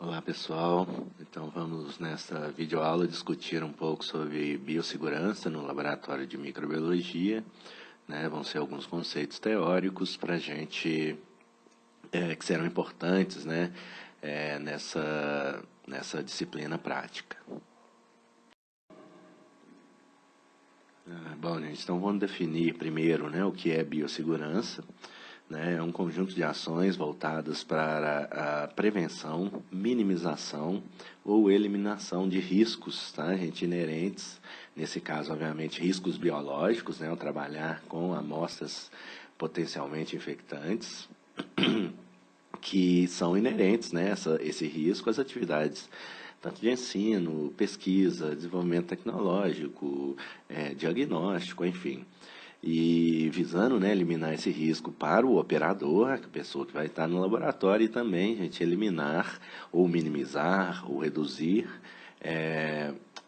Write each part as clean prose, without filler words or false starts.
Olá pessoal, então vamos nesta videoaula discutir um pouco sobre biossegurança no laboratório de microbiologia, né? Vão ser alguns conceitos teóricos para a gente, que serão importantes, né? Nessa disciplina prática. Bom, gente, então vamos definir primeiro, né, o que é biossegurança. É um conjunto de ações voltadas para a prevenção, minimização ou eliminação de riscos, tá, gente, inerentes, nesse caso, obviamente, riscos biológicos, né, ao trabalhar com amostras potencialmente infectantes, que são inerentes, né, esse risco às atividades tanto de ensino, pesquisa, desenvolvimento tecnológico, diagnóstico, enfim. E visando, né, eliminar esse risco para o operador, a pessoa que vai estar no laboratório, e também a gente eliminar ou minimizar ou reduzir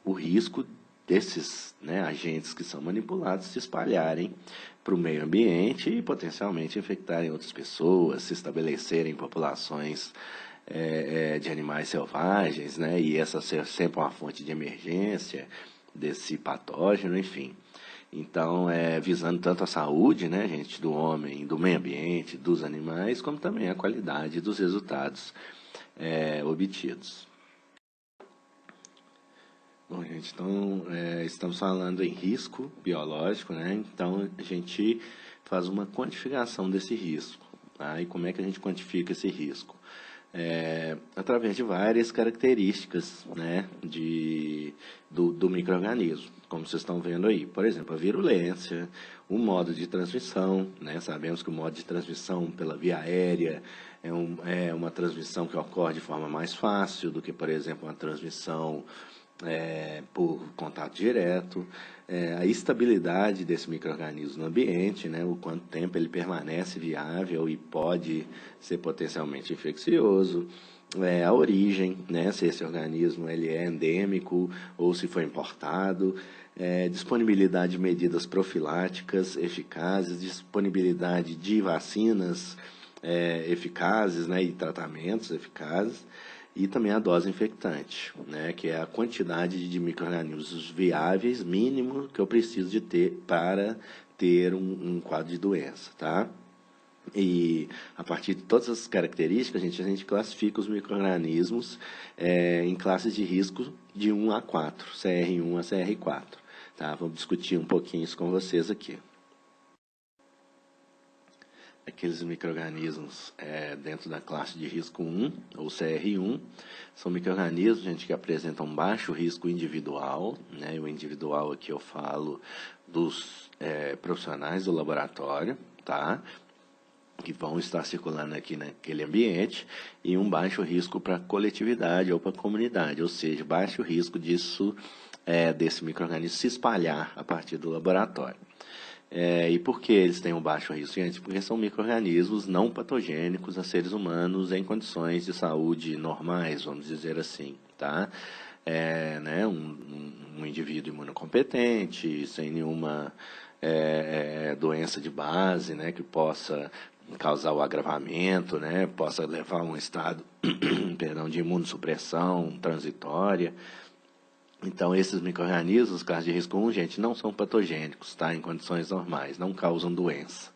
o risco desses, né, agentes que são manipulados se espalharem para o meio ambiente e potencialmente infectarem outras pessoas, se estabelecerem populações de animais selvagens, né, e essa ser sempre uma fonte de emergência desse patógeno, enfim. Então, visando tanto a saúde, né, gente, do homem, do meio ambiente, dos animais, como também a qualidade dos resultados obtidos. Bom, gente, então, estamos falando em risco biológico, né? Então, a gente faz uma quantificação desse risco, tá? E como é que a gente quantifica esse risco? Através de várias características, né, do micro-organismo, como vocês estão vendo aí. Por exemplo, a virulência, o modo de transmissão, né? Sabemos que o modo de transmissão pela via aérea é uma transmissão que ocorre de forma mais fácil do que, por exemplo, uma transmissão por contato direto, a estabilidade desse micro-organismo no ambiente, né, o quanto tempo ele permanece viável e pode ser potencialmente infeccioso, a origem, né, se esse organismo ele é endêmico ou se foi importado, disponibilidade de medidas profiláticas eficazes, disponibilidade de vacinas eficazes, né, e tratamentos eficazes, e também a dose infectante, né, que é a quantidade de micro-organismos viáveis mínimo que eu preciso de ter para ter um quadro de doença, tá? E a partir de todas essas características, a gente classifica os micro-organismos em classes de risco de 1 a 4, CR1 a CR4. Tá? Vamos discutir um pouquinho isso com vocês aqui. Aqueles micro-organismos dentro da classe de risco 1, ou CR1, são micro-organismos, gente, que apresentam baixo risco individual, né? O individual aqui eu falo dos profissionais do laboratório, tá? Que vão estar circulando aqui naquele ambiente, e um baixo risco para a coletividade ou para a comunidade, ou seja, baixo risco desse micro-organismo se espalhar a partir do laboratório. E por que eles têm um baixo risco, gente? Porque são micro-organismos não patogênicos a seres humanos em condições de saúde normais, vamos dizer assim, tá? Né, um indivíduo imunocompetente, sem nenhuma doença de base, né, que possa causar o agravamento, né, possa levar a um estado perdão, de imunossupressão transitória. Então, esses micro-organismos, casos de risco 1, gente, não são patogênicos, tá? Em condições normais, não causam doença.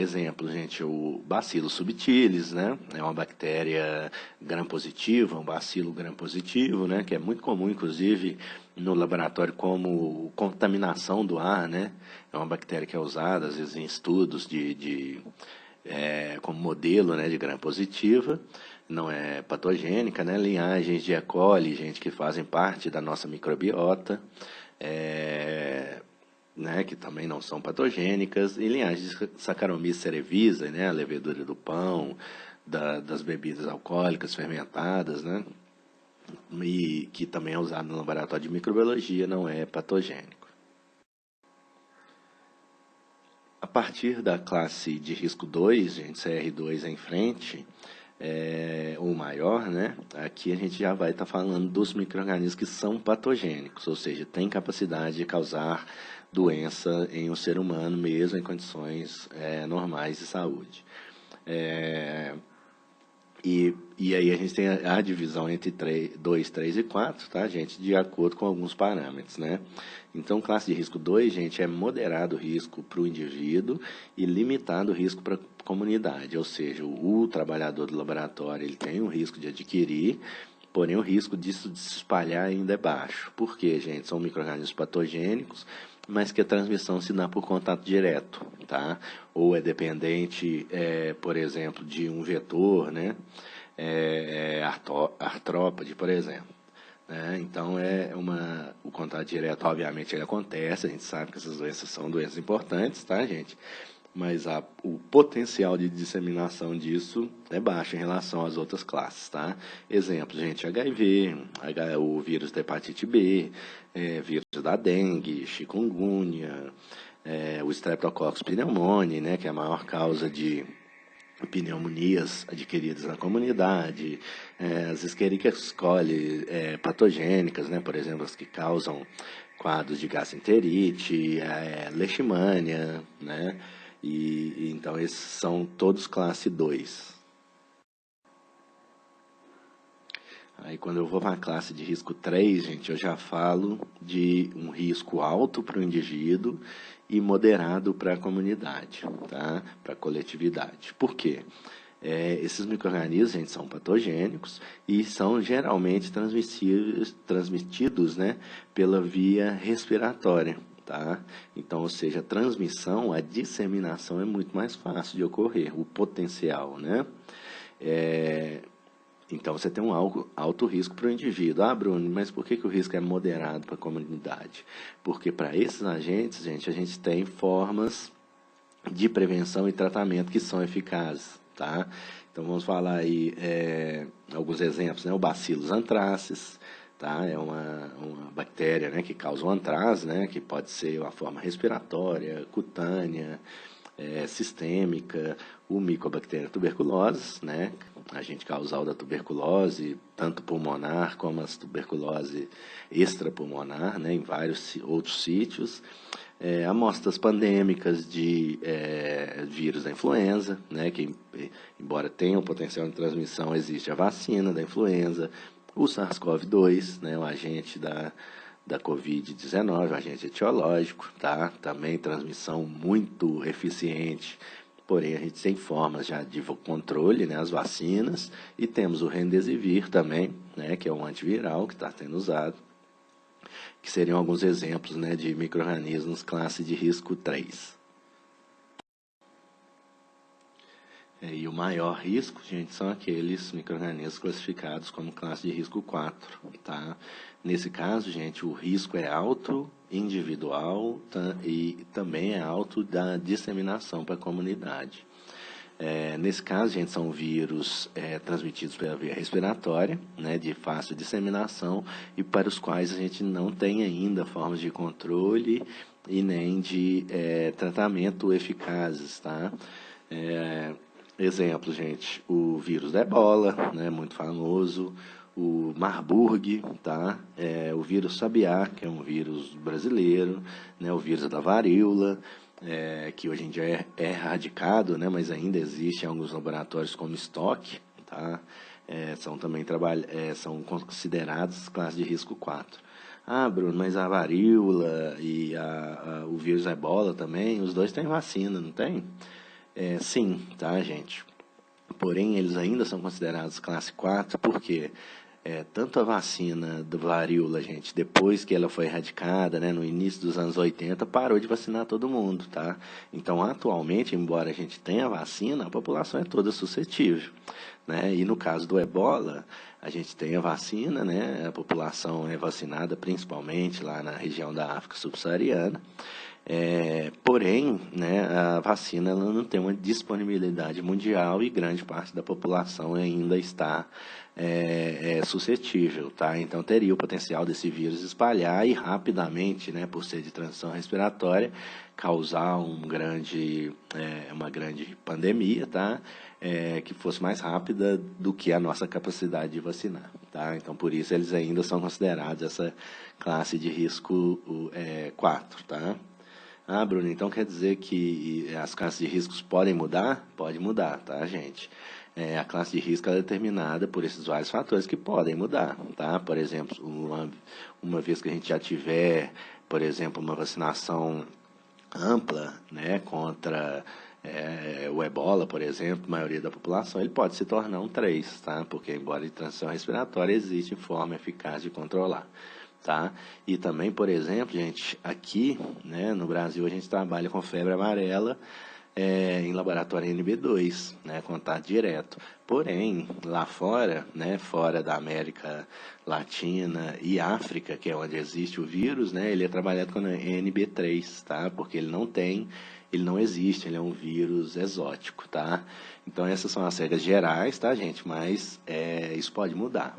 Exemplo, gente, o Bacillus subtilis, né? É uma bactéria gram-positiva, um bacilo gram-positivo, né? Que é muito comum, inclusive, no laboratório como contaminação do ar, né? É uma bactéria que é usada, às vezes, em estudos como modelo, né, de gram-positiva. Não é patogênica, né? Linhagens de E. coli, gente, que fazem parte da nossa microbiota, né, que também não são patogênicas, e linhagens de Saccharomyces cerevisiae, né, a levedura do pão, das bebidas alcoólicas fermentadas, né, e que também é usado no laboratório de microbiologia, não é patogênico. A partir da classe de risco 2, gente, CR2 em frente, ou maior, né? Aqui a gente já vai estar falando dos micro-organismos que são patogênicos, ou seja, têm capacidade de causar doença em um ser humano, mesmo em condições normais de saúde. E aí a gente tem a divisão entre 2, 3 e 4, tá, gente? De acordo com alguns parâmetros, né? Então, classe de risco 2, gente, é moderado o risco para o indivíduo e limitado o risco para a comunidade. Ou seja, o trabalhador do laboratório ele tem o risco de adquirir, porém o risco disso de se espalhar ainda é baixo. Por quê, gente? São micro-organismos patogênicos, mas que a transmissão se dá por contato direto, tá? Ou é dependente, por exemplo, de um vetor, né? Artrópode, por exemplo. Né? Então, o contato direto, obviamente, ele acontece, a gente sabe que essas doenças são doenças importantes, tá, gente? Mas o potencial de disseminação disso é baixo em relação às outras classes, tá? Exemplo, gente, HIV, o vírus da hepatite B, vírus da dengue, chikungunya, o Streptococcus pneumoniae, né, que é a maior causa de pneumonias adquiridas na comunidade, as Escherichia coli patogênicas, né, por exemplo, as que causam quadros de gastroenterite, leishmania, né? Então, esses são todos classe 2. Aí, quando eu vou para a classe de risco 3, gente, eu já falo de um risco alto para o indivíduo e moderado para a comunidade, tá? Para a coletividade. Por quê? Esses micro-organismos, gente, são patogênicos e são geralmente transmitidos, né, pela via respiratória. Tá? Então, ou seja, a transmissão, a disseminação é muito mais fácil de ocorrer, o potencial, né? Então, você tem um alto risco para o indivíduo. Ah, Bruno, mas por que o risco é moderado para a comunidade? Porque para esses agentes, gente, a gente tem formas de prevenção e tratamento que são eficazes, tá? Então, vamos falar aí alguns exemplos, né? O Bacillus anthracis, tá? É uma bactéria, né, que causa o antrase, né, que pode ser uma forma respiratória, cutânea, sistêmica, o Mycobacterium tuberculosis, né, agente causal da tuberculose, tanto pulmonar como as tuberculose extrapulmonar, né, em vários outros sítios. Amostras pandêmicas de vírus da influenza, né, que embora tenha um potencial de transmissão, existe a vacina da influenza, o SARS-CoV-2, né, o agente da Covid-19, o agente etiológico, tá? Também transmissão muito eficiente, porém a gente tem formas já de controle, né, as vacinas, e temos o Remdesivir também, né, que é um antiviral que está sendo usado, que seriam alguns exemplos, né, de micro-organismos classe de risco 3. E o maior risco, gente, são aqueles micro-organismos classificados como classe de risco 4, tá? Nesse caso, gente, o risco é alto, individual, e também é alto da disseminação para a comunidade. Nesse caso, gente, são vírus transmitidos pela via respiratória, né, de fácil disseminação, e para os quais a gente não tem ainda formas de controle e nem de tratamento eficazes, tá? Exemplo, gente, o vírus da ebola, né, muito famoso, o Marburg, tá? O vírus sabiá, que é um vírus brasileiro, né, o vírus da varíola, que hoje em dia é erradicado, né, mas ainda existe em alguns laboratórios como estoque, tá? São também são considerados classe de risco 4. Ah, Bruno, mas a varíola e o vírus da ebola também, os dois têm vacina, não tem? Sim, tá, gente? Porém, eles ainda são considerados classe 4, porque tanto a vacina do varíola, gente, depois que ela foi erradicada, né, no início dos anos 80, parou de vacinar todo mundo, tá? Então, atualmente, embora a gente tenha vacina, a população é toda suscetível, né? E no caso do ebola, a gente tem a vacina, né? A população é vacinada principalmente lá na região da África subsaariana. Porém, né, a vacina ela não tem uma disponibilidade mundial e grande parte da população ainda está suscetível, tá? Então teria o potencial desse vírus espalhar e rapidamente, né, por ser de transmissão respiratória, causar uma grande pandemia, tá? Que fosse mais rápida do que a nossa capacidade de vacinar, tá? Então por isso eles ainda são considerados essa classe de risco 4, tá? Ah, Bruno, então quer dizer que as classes de riscos podem mudar? Pode mudar, tá, gente? a classe de risco é determinada por esses vários fatores que podem mudar, tá? Por exemplo, uma vez que a gente já tiver, por exemplo, uma vacinação ampla, né, contra o ebola, por exemplo, a maioria da população, ele pode se tornar um 3, tá? Porque, embora de transmissão respiratória, existe forma eficaz de controlar, tá? E também, por exemplo, gente, aqui, né, no Brasil, a gente trabalha com febre amarela em laboratório NB2, né, contato direto. Porém, lá fora, né, fora da América Latina e África, que é onde existe o vírus, né, ele é trabalhado com NB3, tá? Porque ele não existe, ele é um vírus exótico, tá? Então essas são as regras gerais, tá, gente? Mas isso pode mudar.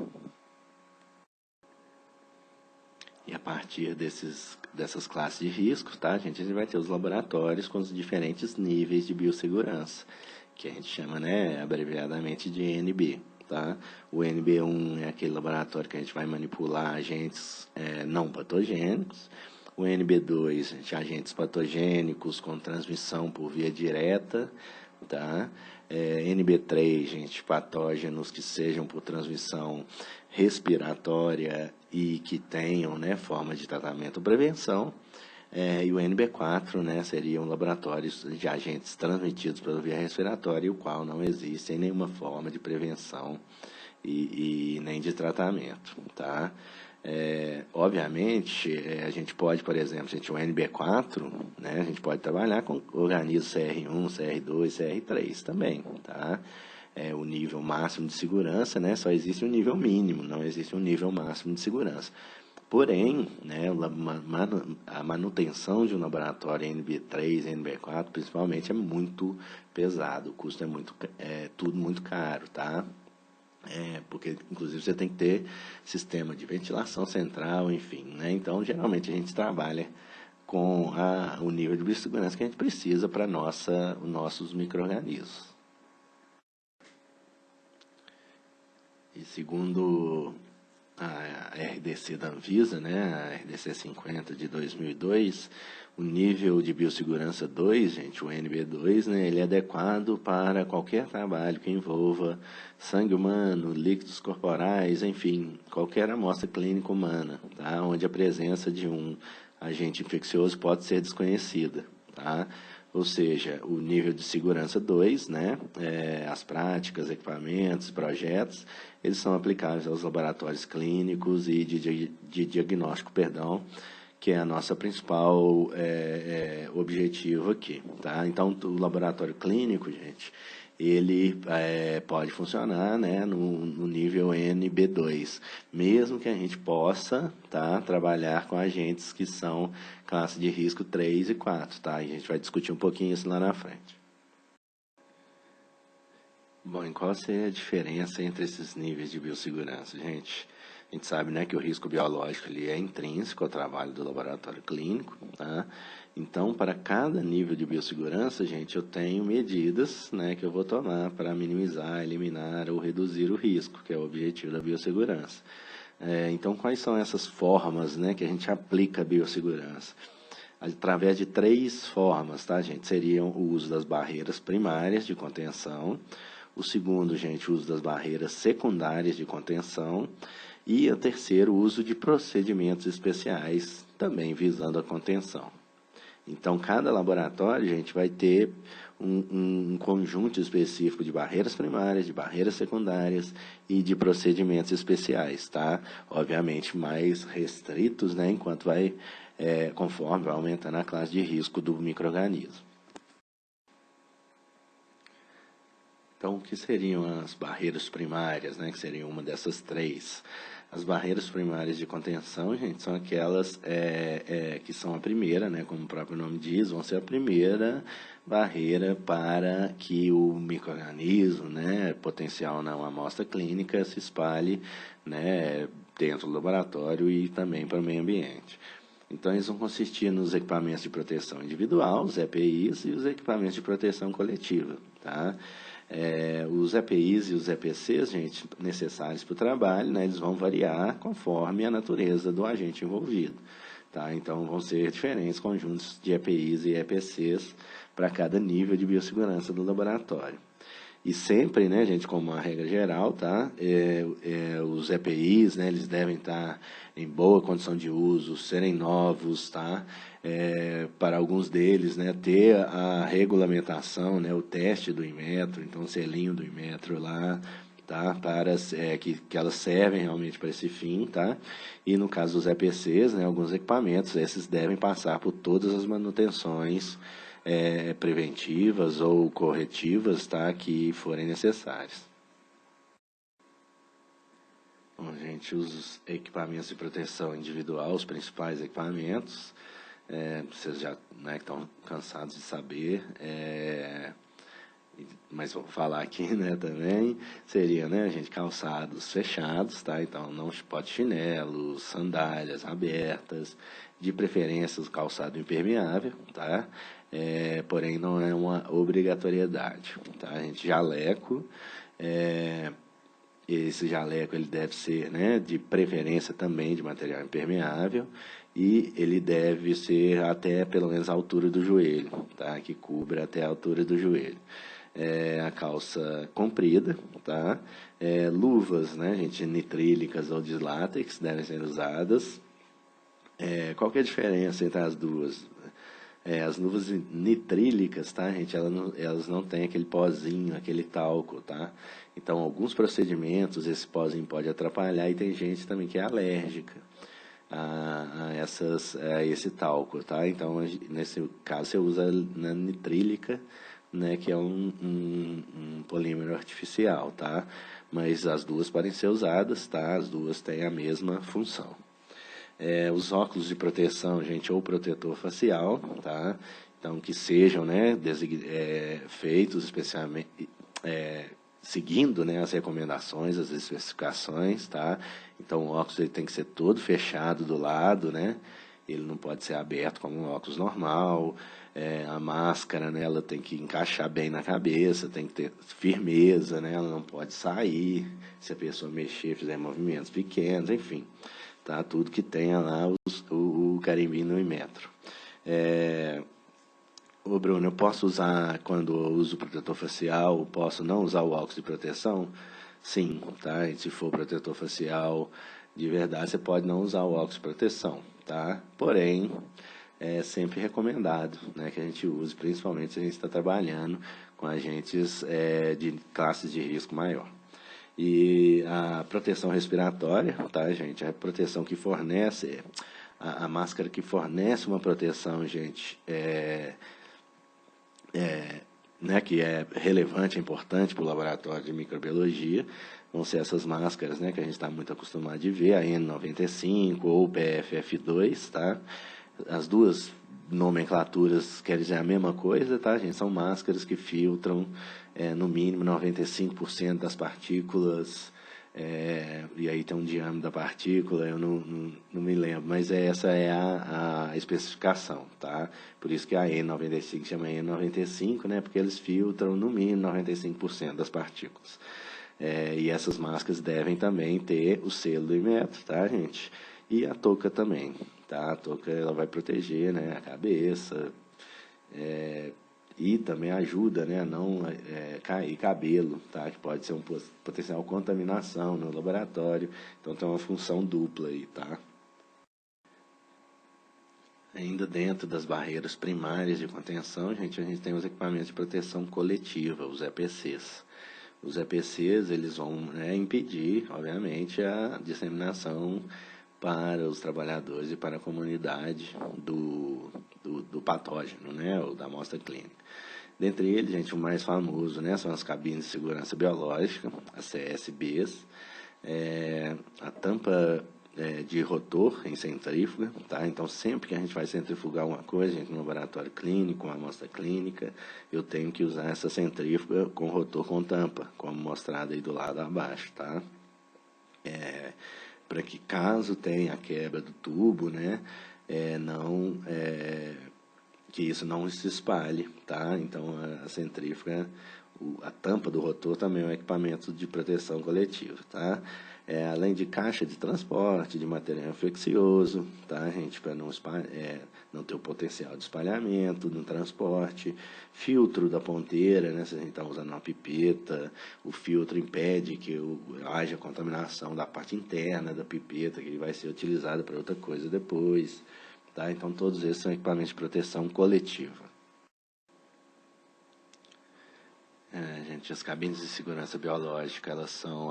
E a partir dessas classes de risco, tá, gente, a gente vai ter os laboratórios com os diferentes níveis de biossegurança, que a gente chama, né, abreviadamente de NB. Tá? O NB1 é aquele laboratório que a gente vai manipular agentes não patogênicos. O NB2, agentes patogênicos com transmissão por via direta. Tá? NB3, gente, patógenos que sejam por transmissão respiratória e que tenham, né, forma de tratamento ou prevenção. E o NB4, né, seriam laboratórios de agentes transmitidos pela via respiratória, o qual não existe nenhuma forma de prevenção e nem de tratamento, tá? Obviamente, a gente pode, por exemplo, o NB4, né, a gente pode trabalhar com organismos CR1, CR2, CR3 também, tá? O nível máximo de segurança, né, só existe um nível mínimo, não existe um nível máximo de segurança. Porém, né, a manutenção de um laboratório NB3, NB4, principalmente, é muito pesado, o custo é tudo muito caro, tá? Porque, inclusive, você tem que ter sistema de ventilação central, enfim, né? Então, geralmente, a gente trabalha com o nível de biossegurança que a gente precisa para os nossos micro-organismos. E segundo a RDC da Anvisa, né, a RDC 50 de 2002, o nível de biossegurança 2, gente, o NB2, né, ele é adequado para qualquer trabalho que envolva sangue humano, líquidos corporais, enfim, qualquer amostra clínica humana, tá, onde a presença de um agente infeccioso pode ser desconhecida, tá? Ou seja, o nível de segurança 2, né, as práticas, equipamentos, projetos, eles são aplicáveis aos laboratórios clínicos e de diagnóstico, que é a nossa principal objetivo aqui. Tá? Então, o laboratório clínico, gente, ele pode funcionar, né, no nível NB2, mesmo que a gente possa, tá, trabalhar com agentes que são classe de risco 3 e 4, tá? E a gente vai discutir um pouquinho isso lá na frente. Bom, e qual seria a diferença entre esses níveis de biossegurança, gente? A gente sabe, né, que o risco biológico ele é intrínseco ao trabalho do laboratório clínico, tá? Então, para cada nível de biossegurança, gente, eu tenho medidas, né, que eu vou tomar para minimizar, eliminar ou reduzir o risco, que é o objetivo da biossegurança. Então, quais são essas formas, né, que a gente aplica a biossegurança? Através de 3 formas, tá, gente? Seriam o uso das barreiras primárias de contenção, o segundo, gente, o uso das barreiras secundárias de contenção, e o terceiro, o uso de procedimentos especiais, também visando a contenção. Então, cada laboratório, gente, vai ter um conjunto específico de barreiras primárias, de barreiras secundárias e de procedimentos especiais, tá? Obviamente, mais restritos, né, enquanto conforme vai aumentando a classe de risco do micro-organismo. Então, o que seriam as barreiras primárias, né, que seriam uma dessas 3? As barreiras primárias de contenção, gente, são aquelas que são a primeira, né, como o próprio nome diz, vão ser a primeira barreira para que o micro-organismo, né, potencial na amostra clínica, se espalhe, né, dentro do laboratório e também para o meio ambiente. Então, eles vão consistir nos equipamentos de proteção individual, os EPIs, e os equipamentos de proteção coletiva, tá? Os EPIs e os EPCs, gente, necessários para o trabalho, né, eles vão variar conforme a natureza do agente envolvido. Tá? Então, vão ser diferentes conjuntos de EPIs e EPCs para cada nível de biossegurança do laboratório. E sempre, né, gente, como uma regra geral, tá? Os EPIs, né, eles devem estar em boa condição de uso, serem novos, tá? Para alguns deles, né, ter a regulamentação, né, o teste do Inmetro, então o selinho do Inmetro lá, tá? Para que elas servem realmente para esse fim, tá? E no caso dos EPCs, né, alguns equipamentos, esses devem passar por todas as manutenções preventivas ou corretivas, tá, que forem necessárias. Bom, gente, os equipamentos de proteção individual, os principais equipamentos, vocês já, né, estão cansados de saber, mas vou falar aqui, né, também, seria, né, gente, calçados fechados, tá, então não pode chinelos, sandálias abertas, de preferência o calçado impermeável, tá, porém não é uma obrigatoriedade, tá, a gente, jaleco, esse jaleco ele deve ser, né, de preferência também de material impermeável, e ele deve ser até pelo menos a altura do joelho, tá, que cubra até a altura do joelho. A calça comprida, tá? Luvas, né, gente, nitrílicas ou de látex devem ser usadas. Qual que é a diferença entre as duas? As luvas nitrílicas, tá, gente, elas não têm aquele pozinho, aquele talco, tá? Então, alguns procedimentos, esse pozinho pode atrapalhar, e tem gente também que é alérgica a esse talco, tá? Então, nesse caso, você usa a nitrílica, né, que é um polímero artificial, tá? Mas as duas podem ser usadas, tá? As duas têm a mesma função. Os óculos de proteção, gente, ou protetor facial, tá? Então, que sejam, né, feitos especialmente, seguindo, né, as recomendações, as especificações, tá? Então, o óculos ele tem que ser todo fechado do lado, né? Ele não pode ser aberto como um óculos normal. A máscara, né, ela tem que encaixar bem na cabeça, tem que ter firmeza, né? Ela não pode sair se a pessoa mexer, fizer movimentos pequenos, enfim. Tá? Tudo que tenha lá o carimbinho no Inmetro. Ô Bruno, eu posso usar, quando eu uso protetor facial, posso não usar o óculos de proteção? Sim, tá? E se for protetor facial de verdade, você pode não usar o óculos de proteção, tá? Porém, é sempre recomendado, né, que a gente use, principalmente se a gente está trabalhando com agentes de classes de risco maior. E a proteção respiratória, tá, gente? A proteção que fornece, a máscara que fornece uma proteção, gente, né, que é relevante, é importante para o laboratório de microbiologia, vão ser essas máscaras, né, que a gente está muito acostumado de ver, a N95 ou PFF2, tá? As duas nomenclaturas querem dizer a mesma coisa, tá, gente? São máscaras que filtram no mínimo 95% das partículas, e aí tem um diâmetro da partícula, eu não me lembro, mas essa é a especificação, tá? Por isso que a N95 chama N95, né? Porque eles filtram no mínimo 95% das partículas. E essas máscaras devem também ter o selo do Inmetro, tá, gente? E a touca também, tá? A touca ela vai proteger, né, a cabeça, e também ajuda, né, a não cair cabelo, tá? Que pode ser um potencial contaminação no laboratório, então tem uma função dupla aí, tá? Ainda dentro das barreiras primárias de contenção, a gente tem os equipamentos de proteção coletiva, os EPCs. Os EPCs, eles vão, né, impedir, obviamente, a disseminação para os trabalhadores e para a comunidade do patógeno, né, ou da amostra clínica. Dentre eles, gente, o mais famoso, né, são as cabines de segurança biológica, as CSBs, a tampa de rotor em centrífuga, tá? Então, sempre que a gente vai centrifugar alguma coisa, gente, no laboratório clínico, uma amostra clínica, eu tenho que usar essa centrífuga com rotor com tampa, como mostrado aí do lado abaixo, tá? Para que caso tenha a quebra do tubo, né, que isso não se espalhe, tá? Então, a centrífuga, a tampa do rotor também é um equipamento de proteção coletiva, tá? Além de caixa de transporte, de material infeccioso, tá, gente? Para não ter o potencial de espalhamento no transporte. Filtro da ponteira, né? Se a gente está usando uma pipeta, o filtro impede que haja contaminação da parte interna da pipeta, que vai ser utilizada para outra coisa depois, tá? Então, todos esses são equipamentos de proteção coletiva. Gente, as cabines de segurança biológica, elas são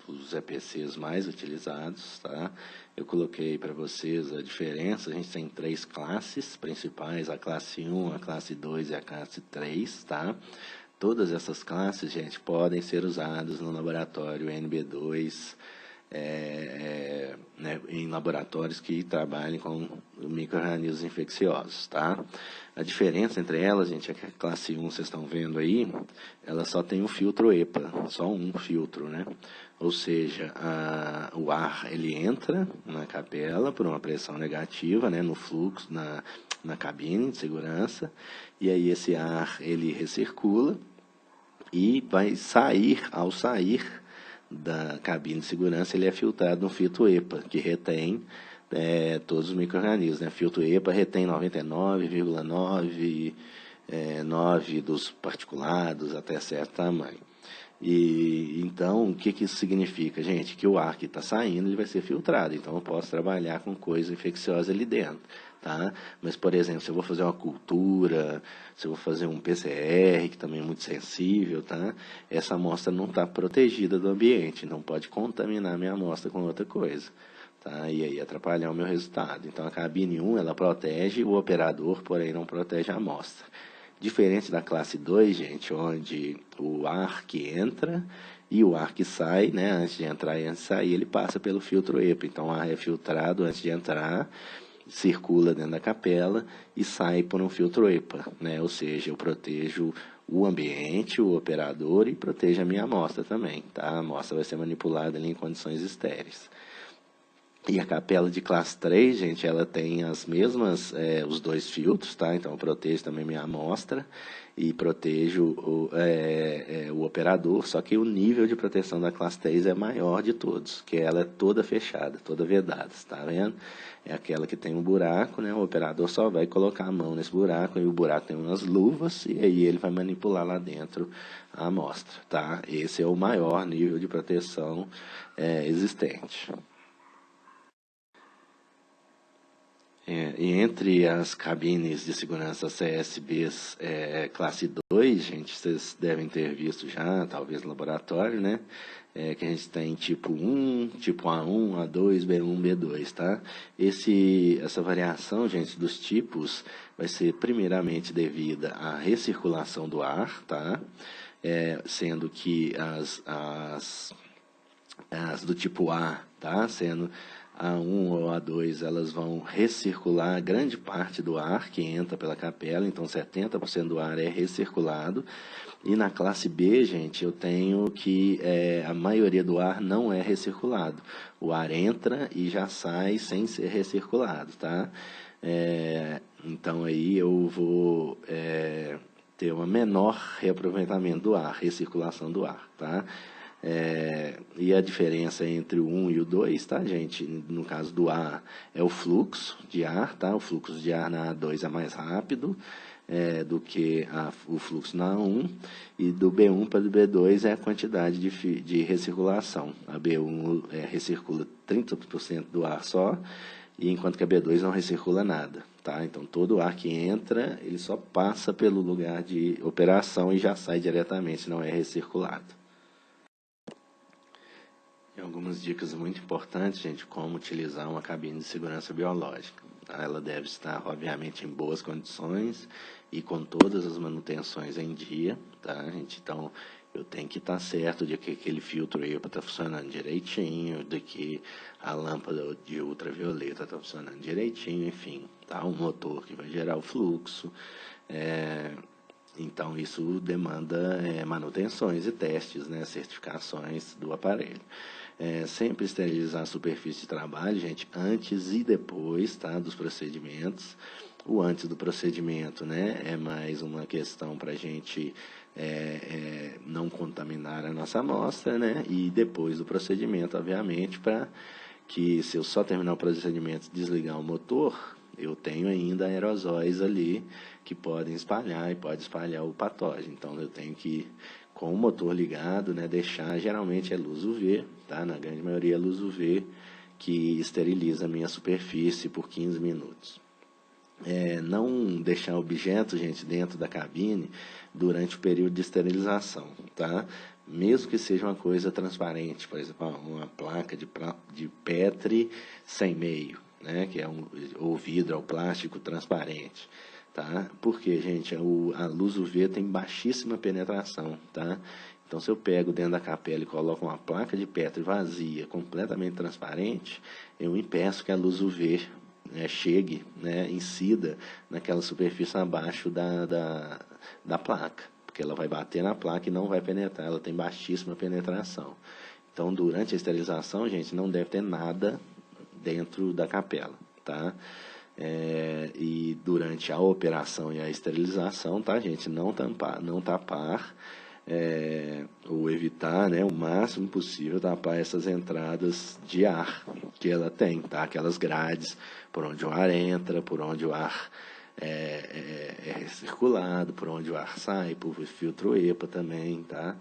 os EPCs mais utilizados, tá? Eu coloquei para vocês a diferença. A gente tem 3 classes principais, a classe 1, a classe 2 e a classe 3, tá? Todas essas classes, gente, podem ser usadas no laboratório NB2, né, em laboratórios que trabalhem com micro-organismos infecciosos, tá? A diferença entre elas, gente, é que a classe 1, vocês estão vendo aí, ela só tem um filtro EPA, só um filtro, né? Ou seja, o ar, ele entra na capela por uma pressão negativa, né, no fluxo, na cabine de segurança, e aí esse ar, ele recircula e vai sair, ao sair da cabine de segurança, ele é filtrado no filtro EPA, que retém todos os micro-organismos, né? Filtro EPA retém 99,99 dos particulados até certo tamanho. E então, o que isso significa, gente? Que o ar que está saindo, ele vai ser filtrado. Então, eu posso trabalhar com coisa infecciosa ali dentro, tá? Mas, por exemplo, se eu vou fazer uma cultura, se eu vou fazer um PCR, que também é muito sensível, tá? Essa amostra não está protegida do ambiente, não pode contaminar minha amostra com outra coisa, tá? E aí atrapalhar o meu resultado. Então, a cabine 1, ela protege o operador, porém não protege a amostra. Diferente da classe 2, gente, onde o ar que entra e o ar que sai, né, antes de entrar e antes de sair, ele passa pelo filtro EPA. Então, o ar é filtrado antes de entrar, circula dentro da capela e sai por um filtro EPA, né? Ou seja, eu protejo o ambiente, o operador e protejo a minha amostra também, tá? A amostra vai ser manipulada ali em condições estéreis. E a capela de classe 3, gente, ela tem as mesmas, os 2 filtros, tá? Então, eu protejo também minha amostra e protejo o operador, só que o nível de proteção da classe 3 é maior de todos, que ela é toda fechada, toda vedada, tá vendo? É aquela que tem um buraco, né? O operador só vai colocar a mão nesse buraco, e o buraco tem umas luvas, e aí ele vai manipular lá dentro a amostra, tá? Esse é o maior nível de proteção existente. E entre as cabines de segurança CSBs classe 2, gente, vocês devem ter visto já, talvez no laboratório, né? Que a gente tem tipo 1, tipo A1, A2, B1, B2, tá? Essa variação, gente, dos tipos vai ser primeiramente devida à recirculação do ar, tá? Sendo que as do tipo A, tá? Sendo A1 ou A2, elas vão recircular grande parte do ar que entra pela capela, então 70% do ar é recirculado. E na classe B, gente, eu tenho que a maioria do ar não é recirculado. O ar entra e já sai sem ser recirculado, tá? Então aí eu vou ter um menor reaproveitamento do ar, recirculação do ar, tá? E a diferença entre o 1 e o 2, tá, gente? No caso do A, é o fluxo de ar, tá? O fluxo de ar na A2 é mais rápido do que o fluxo na A1. E do B1 para o B2 é a quantidade de recirculação. A B1 recircula 30% do ar só, e enquanto que a B2 não recircula nada, tá? Então, todo o ar que entra, ele só passa pelo lugar de operação e já sai diretamente, não é recirculado. E algumas dicas muito importantes, gente, como utilizar uma cabine de segurança biológica. Ela deve estar, obviamente, em boas condições e com todas as manutenções em dia, tá, gente? Então, eu tenho que estar certo de que aquele filtro EPA está funcionando direitinho, de que a lâmpada de ultravioleta está funcionando direitinho, enfim, tá? Um motor que vai gerar o fluxo. Então, isso demanda manutenções e testes, né, certificações do aparelho. Sempre esterilizar a superfície de trabalho, gente, antes e depois, tá, dos procedimentos. O antes do procedimento, né, é mais uma questão para a gente não contaminar a nossa amostra, né, e depois do procedimento, obviamente, para que se eu só terminar o procedimento e desligar o motor, eu tenho ainda aerosóis ali que podem espalhar e pode espalhar o patógeno. Então eu tenho que, com o motor ligado, né, deixar, geralmente é luz UV, tá? Na grande maioria é luz UV que esteriliza a minha superfície por 15 minutos. Não deixar objetos, gente, dentro da cabine durante o período de esterilização, tá? Mesmo que seja uma coisa transparente, por exemplo, uma placa de Petri sem meio, né? Que é ou vidro ou plástico transparente, tá? Porque, gente, a luz UV tem baixíssima penetração, tá? Então, se eu pego dentro da capela e coloco uma placa de Petri vazia, completamente transparente, eu impeço que a luz UV chegue, né, incida naquela superfície abaixo da placa, porque ela vai bater na placa e não vai penetrar, ela tem baixíssima penetração. Então, durante a esterilização, gente, não deve ter nada dentro da capela, tá? E durante a operação e a esterilização, tá, gente, não tapar, ou evitar, né, o máximo possível tapar essas entradas de ar que ela tem, tá? Aquelas grades por onde o ar entra, por onde o ar é recirculado, por onde o ar sai, por filtro EPA também, tá?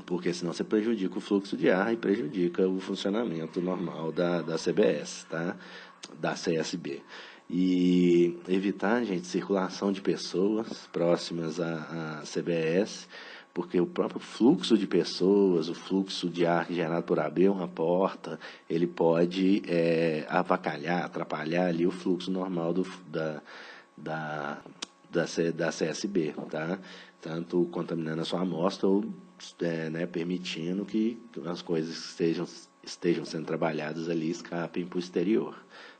Porque senão você prejudica o fluxo de ar e prejudica o funcionamento normal da CBS, tá? Da CSB. E evitar, gente, circulação de pessoas próximas à CBS, porque o próprio fluxo de pessoas, o fluxo de ar gerado por abrir uma porta, ele pode avacalhar, atrapalhar ali o fluxo normal da CSB, tá? Tanto contaminando a sua amostra ou permitindo que as coisas que estejam sendo trabalhadas ali escapem para o exterior,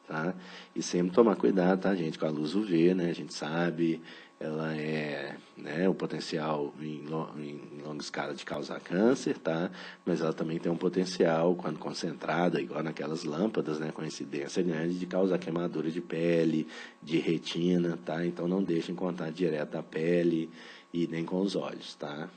tá? E sempre tomar cuidado, tá, gente, com a luz UV, né? A gente sabe, ela o potencial em longa escala de causar câncer, tá? Mas ela também tem um potencial, quando concentrada, igual naquelas lâmpadas, né, com incidência grande, de causar queimadura de pele, de retina, tá? Então não deixem contato direto da pele e nem com os olhos, tá?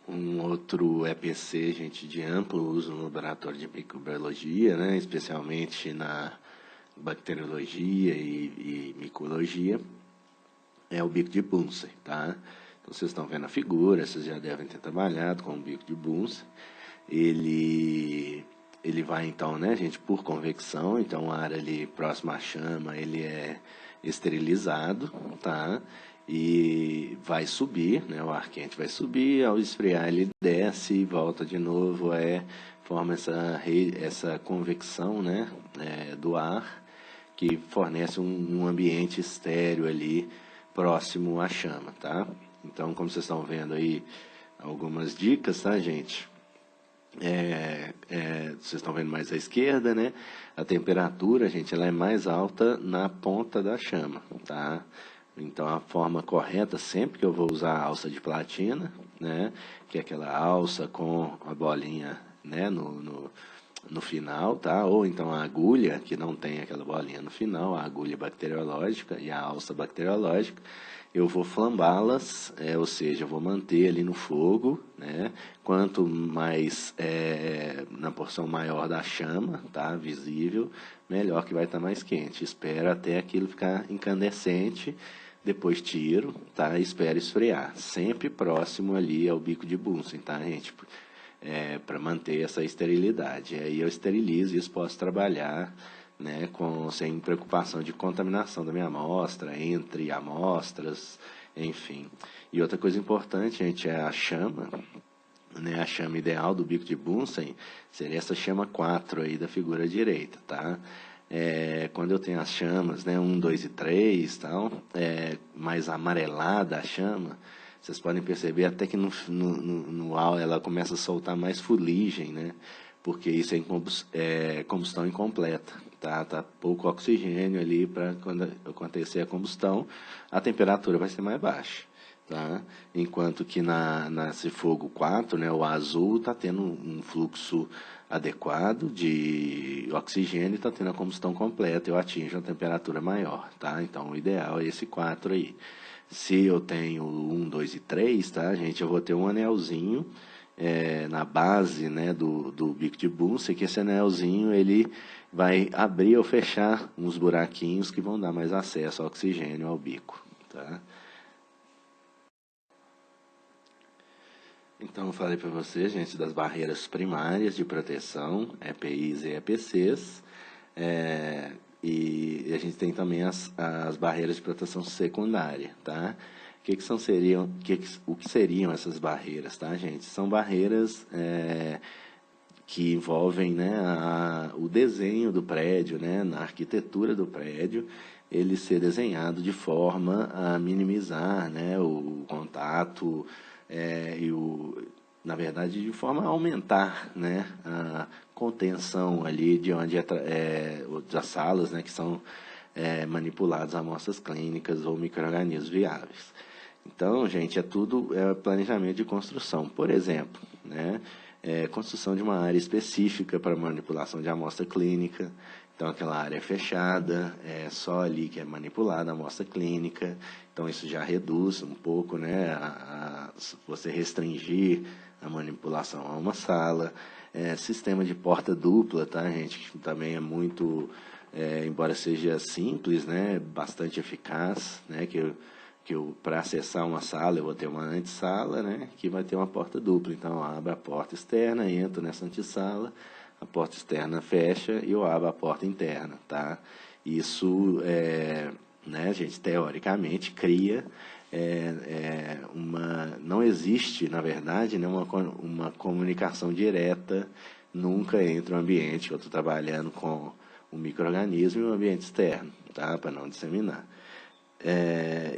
Um outro EPC, gente, de amplo uso no laboratório de microbiologia, né, especialmente na bacteriologia e micologia, é o bico de Bunsen, tá? Então, vocês estão vendo a figura, vocês já devem ter trabalhado com o bico de Bunsen. Ele vai, então, né, gente, por convecção, então o ar ali próximo à chama, ele é esterilizado, tá? E vai subir, né, o ar quente vai subir, ao esfriar ele desce e volta de novo, forma essa convecção, né, do ar, que fornece um ambiente estéreo ali próximo à chama, tá? Então, como vocês estão vendo aí, algumas dicas, tá, gente? Vocês estão vendo mais à esquerda, né? A temperatura, gente, ela é mais alta na ponta da chama, tá? Então, a forma correta, sempre que eu vou usar a alça de platina, né? Que é aquela alça com a bolinha, né, no final, tá? Ou então a agulha, que não tem aquela bolinha no final, a agulha bacteriológica e a alça bacteriológica, eu vou flambá-las, ou seja, eu vou manter ali no fogo, né? Quanto mais, na porção maior da chama, tá? Visível, melhor, que vai estar mais quente. Espera até aquilo ficar incandescente, depois tiro, tá? E espero esfriar. Sempre próximo ali ao bico de Bunsen, tá, gente? Para manter essa esterilidade. Aí eu esterilizo e isso posso trabalhar, né, sem preocupação de contaminação da minha amostra, entre amostras, enfim. E outra coisa importante, gente, é a chama, né, a chama ideal do bico de Bunsen seria essa chama 4 aí da figura direita, tá? Quando eu tenho as chamas, né, 1, 2 e 3, tal, mais amarelada a chama, vocês podem perceber até que no ela começa a soltar mais fuligem, né? Porque isso é combustão incompleta, tá? Tá pouco oxigênio ali para quando acontecer a combustão, a temperatura vai ser mais baixa, tá? Enquanto que na Cifogo 4, né, o azul está tendo um fluxo adequado de oxigênio e está tendo a combustão completa, eu atinjo a temperatura maior, tá? Então, o ideal é esse 4 aí. Se eu tenho 1, 2 e 3, tá, gente, eu vou ter um anelzinho na base, né, do bico de Bunsen, que esse anelzinho ele vai abrir ou fechar uns buraquinhos que vão dar mais acesso ao oxigênio ao bico, tá? Então, eu falei para vocês, gente, das barreiras primárias de proteção, EPIs e EPCs, e a gente tem também as barreiras de proteção secundária, tá? O que seriam essas barreiras, tá, gente? São barreiras que envolvem, né, o desenho do prédio, né, na arquitetura do prédio, ele ser desenhado de forma a minimizar, né, o contato na verdade, de forma a aumentar, né, a contenção ali de onde das salas, né, que são manipuladas amostras clínicas ou micro-organismos viáveis. Então, gente, é tudo planejamento de construção. Por exemplo, né, construção de uma área específica para manipulação de amostra clínica. Então, aquela área é fechada, é só ali que é manipulada a amostra clínica. Então, isso já reduz um pouco, né, você restringir a manipulação a uma sala. Sistema de porta dupla, tá, gente? Que também é muito, embora seja simples, né, bastante eficaz, né, para acessar uma sala, eu vou ter uma antessala, né, que vai ter uma porta dupla. Então, eu abro a porta externa, entro nessa antessala, a porta externa fecha e eu abro a porta interna, tá? Isso, né, gente, teoricamente, cria não existe, na verdade, né, uma comunicação direta nunca entre o ambiente que eu estou trabalhando com um micro-organismo e o ambiente externo, tá? Para não disseminar.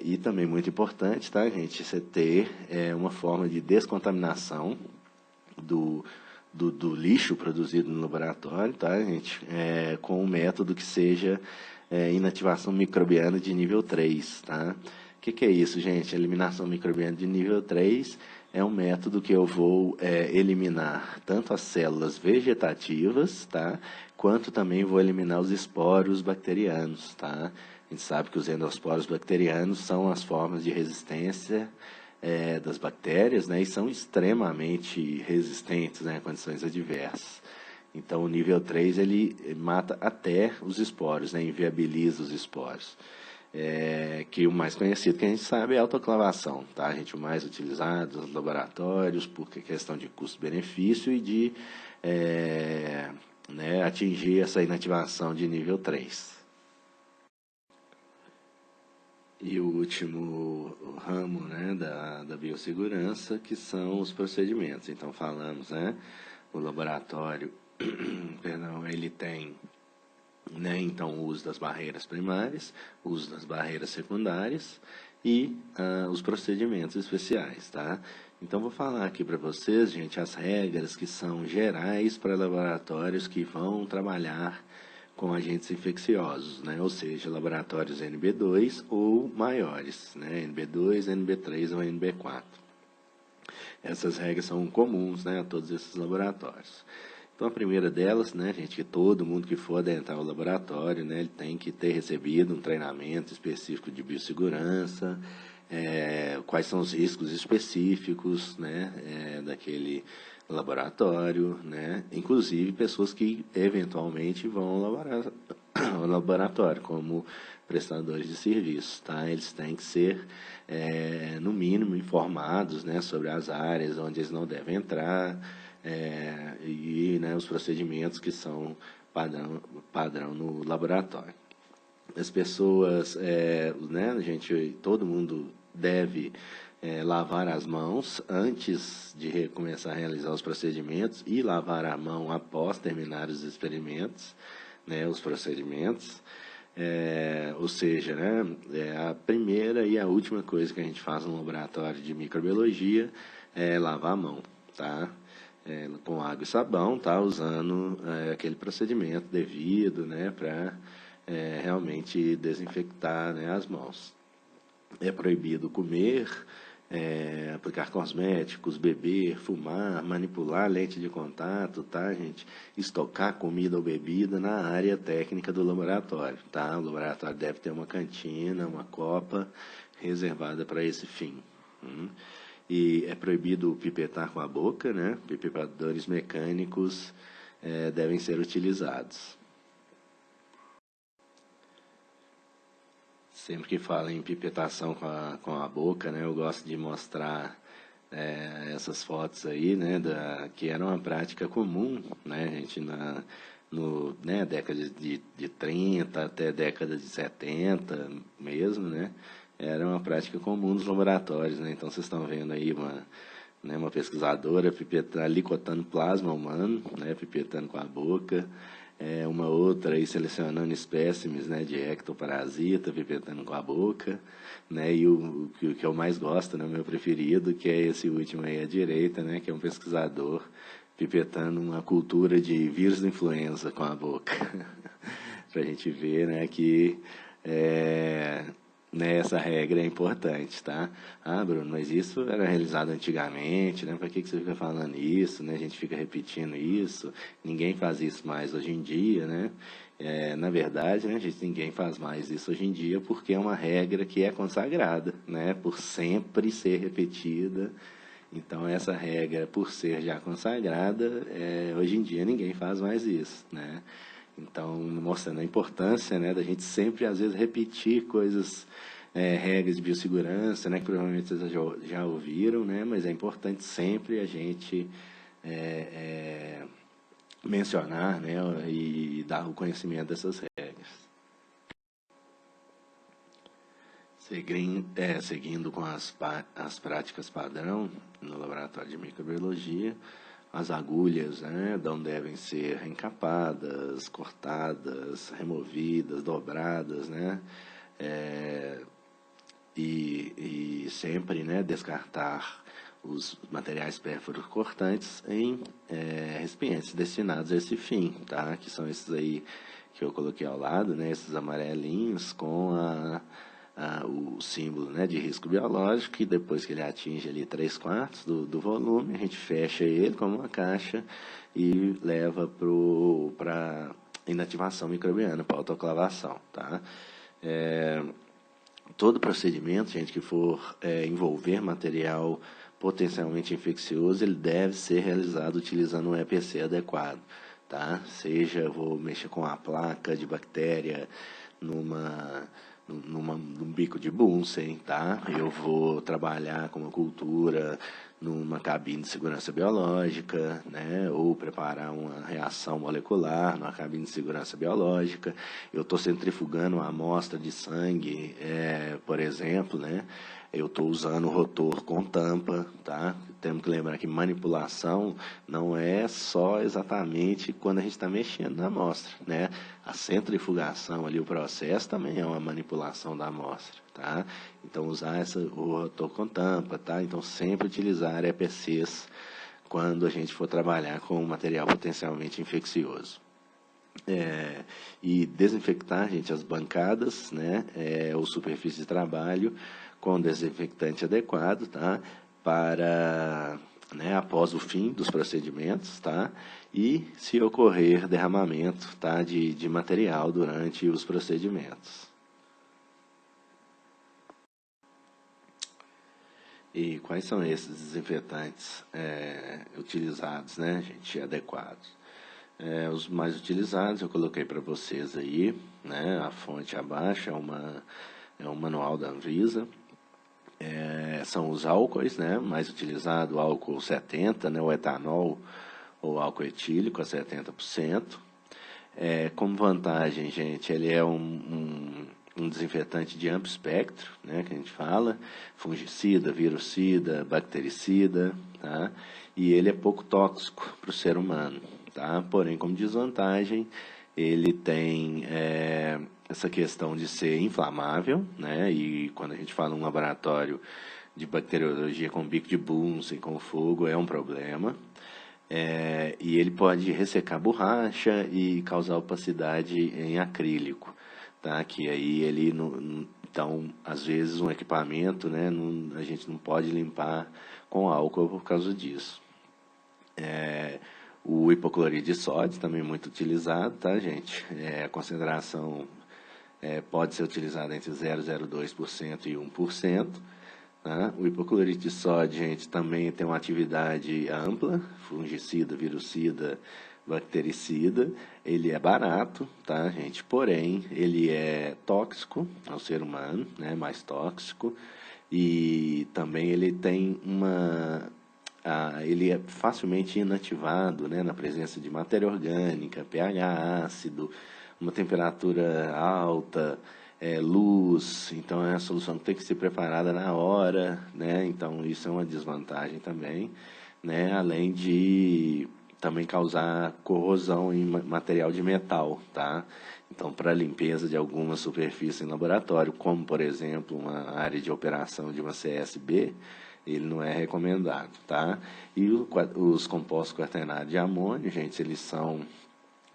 E também muito importante, tá, gente, você ter uma forma de descontaminação do lixo produzido no laboratório, tá, gente, com um método que seja inativação microbiana de nível 3, tá? O que é isso, gente? Eliminação microbiana de nível 3 é um método que eu vou eliminar tanto as células vegetativas, tá, quanto também vou eliminar os esporos bacterianos, tá? A gente sabe que os endosporos bacterianos são as formas de resistência das bactérias, né, e são extremamente resistentes, né, a condições adversas. Então, o nível 3, ele mata até os esporos, né, inviabiliza os esporos. Que o mais conhecido que a gente sabe é a autoclavação, tá, gente? O mais utilizado nos laboratórios, porque questão de custo-benefício e de né, atingir essa inativação de nível 3. E o último ramo, né, da biossegurança, que são os procedimentos. Então, falamos, né, o laboratório, perdão, ele tem, né, então, o uso das barreiras primárias, o uso das barreiras secundárias e os procedimentos especiais, tá? Então, vou falar aqui para vocês, gente, as regras que são gerais para laboratórios que vão trabalhar com agentes infecciosos, né? Ou seja, laboratórios NB2 ou maiores, né? NB2, NB3 ou NB4. Essas regras são comuns, né, a todos esses laboratórios. Então, a primeira delas, né, gente, que todo mundo que for adentrar o laboratório, né, ele tem que ter recebido um treinamento específico de biossegurança, quais são os riscos específicos, né, daquele laboratório, né, inclusive pessoas que eventualmente vão ao laboratório como prestadores de serviços, tá? Eles têm que ser, no mínimo, informados, né, sobre as áreas onde eles não devem entrar, e, né, os procedimentos que são padrão no laboratório. As pessoas, né, gente, todo mundo deve lavar as mãos antes de começar a realizar os procedimentos e lavar a mão após terminar os experimentos, né, os procedimentos. Ou seja, né, a primeira e a última coisa que a gente faz no laboratório de microbiologia é lavar a mão, tá? Com água e sabão, tá? Usando aquele procedimento devido, né, para realmente desinfectar, né, as mãos. É proibido comer aplicar cosméticos, beber, fumar, manipular lente de contato, tá, gente? Estocar comida ou bebida na área técnica do laboratório, tá? O laboratório deve ter uma cantina, uma copa reservada para esse fim. E é proibido pipetar com a boca, né? Pipetadores mecânicos devem ser utilizados. Sempre que falo em pipetação com a boca, né, eu gosto de mostrar essas fotos aí, né, que era uma prática comum, né, gente, né, década de 30 até década de 70 mesmo, né, era uma prática comum nos laboratórios, né, então vocês estão vendo aí uma pesquisadora alicotando plasma humano, né, pipetando com a boca, uma outra aí selecionando espécimes, né, de ectoparasita, pipetando com a boca, né, e o que eu mais gosto, né, o meu preferido, que é esse último aí à direita, né, que é um pesquisador pipetando uma cultura de vírus da influenza com a boca, para a gente ver, né, que né, essa regra é importante, tá? Ah, Bruno, mas isso era realizado antigamente, né? Para que você fica falando isso, né? A gente fica repetindo isso, ninguém faz isso mais hoje em dia, né? Na verdade, né, gente, ninguém faz mais isso hoje em dia porque é uma regra que é consagrada, né? Por sempre ser repetida. Então, essa regra, por ser já consagrada, hoje em dia ninguém faz mais isso, né? Então, mostrando a importância, né, da gente sempre, às vezes, repetir coisas, regras de biossegurança, né, que provavelmente vocês já ouviram, né, mas é importante sempre a gente mencionar, né, e dar o conhecimento dessas regras. Seguindo com as práticas padrão no laboratório de microbiologia, as agulhas, né, não devem ser encapadas, cortadas, removidas, dobradas, né, e sempre, né, descartar os materiais pérforos cortantes em recipientes destinados a esse fim, tá? Que são esses aí que eu coloquei ao lado, né, esses amarelinhos com o símbolo, né, de risco biológico, e depois que ele atinge ali 3/4 do volume, a gente fecha ele como uma caixa e leva para inativação microbiana, para autoclavação, tá? Todo procedimento, gente, que for envolver material potencialmente infeccioso, ele deve ser realizado utilizando um EPC adequado, tá? Seja eu vou mexer com a placa de bactéria num bico de Bunsen, tá? Eu vou trabalhar com uma cultura numa cabine de segurança biológica, né? Ou preparar uma reação molecular numa cabine de segurança biológica. Eu estou centrifugando uma amostra de sangue, por exemplo, né? Eu estou usando o rotor com tampa, tá? Temos que lembrar que manipulação não é só exatamente quando a gente está mexendo na amostra, né? A centrifugação ali, o processo também é uma manipulação da amostra, tá? Então, usar o rotor com tampa, tá? Então, sempre utilizar EPCs quando a gente for trabalhar com um material potencialmente infeccioso. E desinfectar, gente, as bancadas, né? Ou superfície de trabalho com desinfectante adequado, tá? Para, né, após o fim dos procedimentos, tá? E se ocorrer derramamento, tá, de material durante os procedimentos. E quais são esses desinfetantes utilizados, né, gente, adequados? Os mais utilizados eu coloquei para vocês aí, né? A fonte abaixo é um manual da Anvisa. São os álcoois, né? Mais utilizado, o álcool 70, né? O etanol ou álcool etílico a 70%. Como vantagem, gente, ele é um desinfetante de amplo espectro, né? Que a gente fala, fungicida, virucida, bactericida, tá? E ele é pouco tóxico para o ser humano, tá? Porém, como desvantagem, ele tem essa questão de ser inflamável, né? E quando a gente fala em um laboratório de bacteriologia com bico de Bunsen, com fogo, é um problema. E ele pode ressecar borracha e causar opacidade em acrílico, tá? Que aí ele não, então, às vezes um equipamento, né, a gente não pode limpar com álcool por causa disso. O hipoclorid de sódio também é muito utilizado, tá, gente? A concentração pode ser utilizada entre 0,02% e 1%. Tá? O hipoclorid de sódio, gente, também tem uma atividade ampla, fungicida, virucida, bactericida. Ele é barato, tá, gente? Porém, ele é tóxico ao ser humano, né? Mais tóxico. E também ele tem ele é facilmente inativado, né? Na presença de matéria orgânica, pH ácido, uma temperatura alta, luz. Então, é a solução que tem que ser preparada na hora, né? Então, isso é uma desvantagem também, né? Além de também causar corrosão em material de metal, tá? Então, para limpeza de alguma superfície em laboratório, como, por exemplo, uma área de operação de uma CSB, ele não é recomendado, tá? E os compostos quaternários de amônio, gente, eles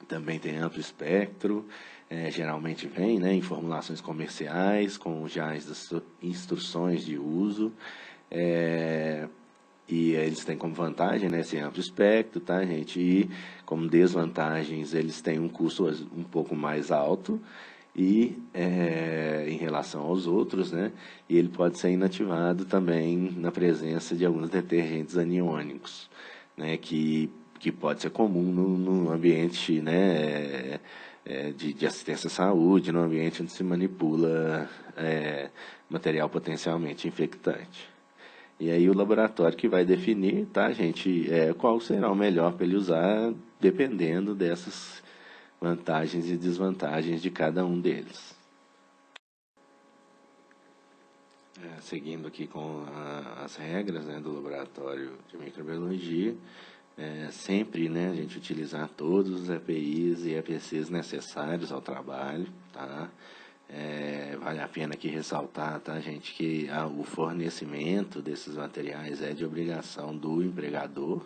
também têm amplo espectro, geralmente vem, né, em formulações comerciais, com já as instruções de uso, e eles têm como vantagem, né, esse amplo espectro, tá, gente? E como desvantagens, eles têm um custo um pouco mais alto e em relação aos outros, né? E ele pode ser inativado também na presença de alguns detergentes aniônicos, né? Que pode ser comum no ambiente, né? De assistência à saúde, no ambiente onde se manipula material potencialmente infectante. E aí o laboratório que vai definir, tá, gente, qual será o melhor para ele usar, dependendo dessas vantagens e desvantagens de cada um deles. Seguindo aqui com as regras, né, do laboratório de microbiologia, sempre, né, a gente utilizar todos os EPIs e EPCs necessários ao trabalho, tá? Vale a pena aqui ressaltar, tá, gente, que o fornecimento desses materiais é de obrigação do empregador,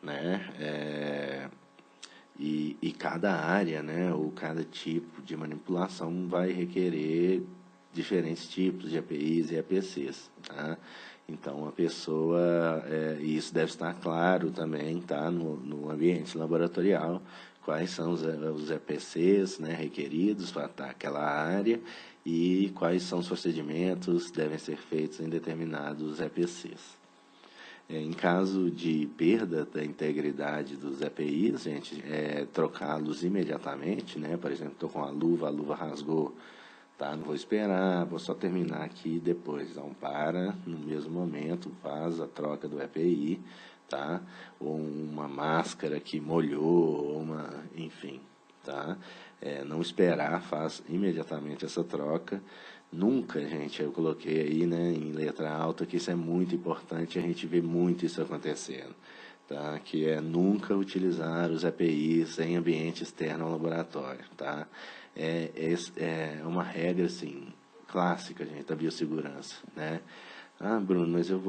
né? E cada área, né, ou cada tipo de manipulação vai requerer diferentes tipos de EPIs e EPCs, tá? Então, a pessoa, e isso deve estar claro também, tá, no ambiente laboratorial, quais são os EPCs, né, requeridos para aquela área e quais são os procedimentos que devem ser feitos em determinados EPCs. Em caso de perda da integridade dos EPIs, gente, trocá-los imediatamente, né? Por exemplo, estou com a luva rasgou, tá? Não vou esperar, vou só terminar aqui depois. Então, no mesmo momento, faz a troca do EPI, tá? Ou uma máscara que molhou, enfim, tá? Não esperar, faz imediatamente essa troca. Nunca, gente, eu coloquei aí, né, em letra alta, que isso é muito importante, a gente vê muito isso acontecendo, tá? Que nunca utilizar os EPIs em ambiente externo ao laboratório, tá? É uma regra, assim, clássica, gente, da biossegurança, né? Ah, Bruno, mas eu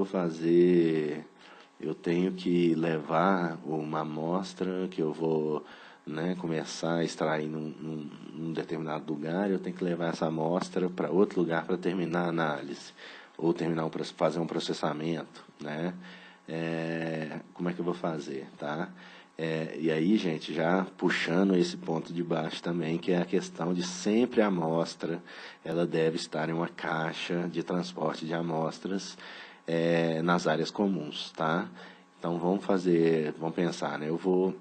tenho que levar uma amostra que eu vou, né, começar a extrair num determinado lugar, eu tenho que levar essa amostra para outro lugar para terminar a análise, ou fazer um processamento, né? Como é que eu vou fazer, tá? E aí, gente, já puxando esse ponto de baixo também, que é a questão de sempre a amostra, ela deve estar em uma caixa de transporte de amostras nas áreas comuns, tá? Então, vamos pensar, né? Eu vou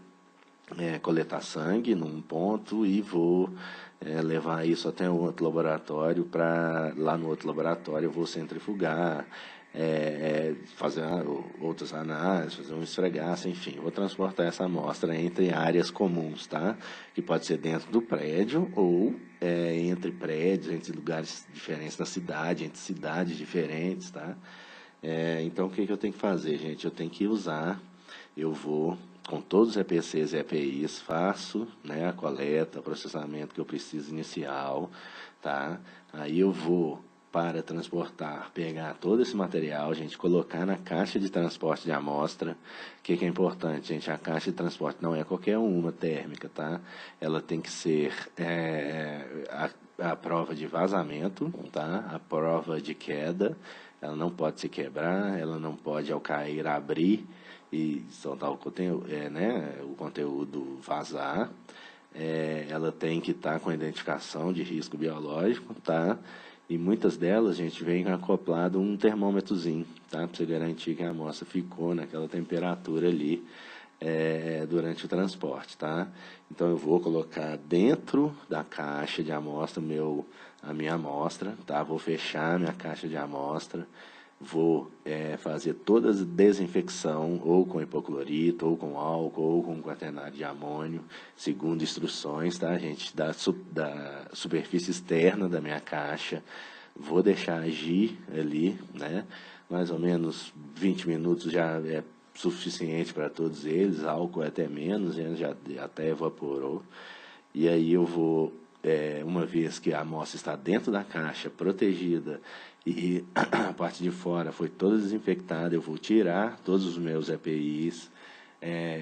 coletar sangue num ponto e vou levar isso até um outro laboratório, lá no outro laboratório eu vou centrifugar, fazer outras análises, fazer um esfregaço, enfim, eu vou transportar essa amostra entre áreas comuns, tá? Que pode ser dentro do prédio ou entre prédios, entre lugares diferentes da cidade, entre cidades diferentes, tá? Então, o que eu tenho que fazer, gente? Eu vou com todos os EPCs e EPIs, faço, né, a coleta, o processamento que eu preciso inicial, tá? Aí eu vou, para transportar, pegar todo esse material, gente, colocar na caixa de transporte de amostra. O que é importante, gente? A caixa de transporte não é qualquer uma térmica, tá? Ela tem que ser a prova de vazamento, tá? A prova de queda, ela não pode se quebrar, ela não pode, ao cair, abrir e soltar o conteúdo, né, o conteúdo vazar. Ela tem que estar com a identificação de risco biológico, tá? E muitas delas, a gente vem acoplado um termômetrozinho, tá? Para você garantir que a amostra ficou naquela temperatura ali durante o transporte, tá? Então eu vou colocar dentro da caixa de amostra a minha amostra, tá? Vou fechar a minha caixa de amostra, vou fazer toda a desinfecção, ou com hipoclorito, ou com álcool, ou com quaternário de amônio, segundo instruções, tá, gente? Da superfície externa da minha caixa, vou deixar agir ali, né? Mais ou menos 20 minutos já é suficiente para todos eles, álcool até menos, já até evaporou. E aí eu vou, uma vez que a amostra está dentro da caixa, protegida, e a parte de fora foi toda desinfectada, eu vou tirar todos os meus EPIs,